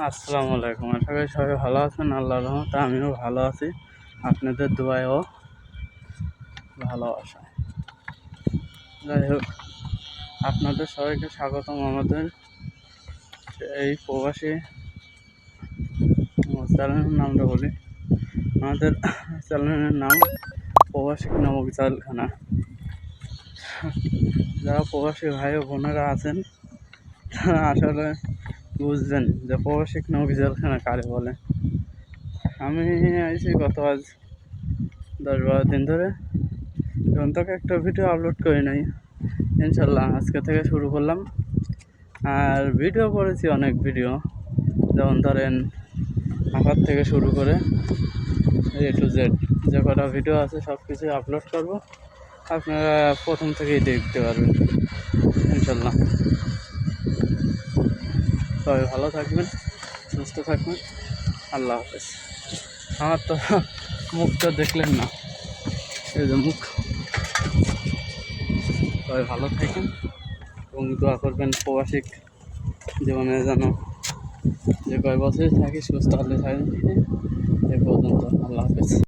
আসসালামু আলাইকুম। আশা করি সবাই ভালো আছেন। আল্লাহর রহমতে আমিও ভালো আছি, আপনাদের দোয়ায় ও ভালোবাসায়। যাই হোক, আপনাদের সবাইকে স্বাগতম আমাদের এই প্রবাসী চ্যানেলের নামটা বলি। আমাদের চ্যানেলের নাম প্রবাসী নামক জেলখানা। যারা প্রবাসী ভাই ও বোনেরা আছেন তারা আসলে বুঝবেন যে প্রবাসী নামক জেলখানা কারে বলে। আমি আইছি গত আজ 10-12 দিন ধরে, এখন তাকে একটা ভিডিও আপলোড করি নাই। ইনশাল্লাহ আজকে থেকে শুরু করলাম। আর ভিডিও করেছি অনেক ভিডিও, যেমন ধরেন আঁকার থেকে শুরু করে A to Z যে কটা ভিডিও আছে সব কিছুই আপলোড করব, আপনারা প্রথম থেকেই দেখতে পারবেন ইনশাল্লাহ। সবাই ভালো থাকবেন, সুস্থ থাকবেন। আল্লাহ হাফেজ। আমার তো মুখটা দেখলেন না, এই যে মুখ। সবাই ভালো থাকেন এবং দোয়া করবেন প্রবাসী জীবনে যেন যে কয় বছরই থাকি সুস্থ হলে থাকেন। এ পর্যন্ত আল্লাহ হাফেজ।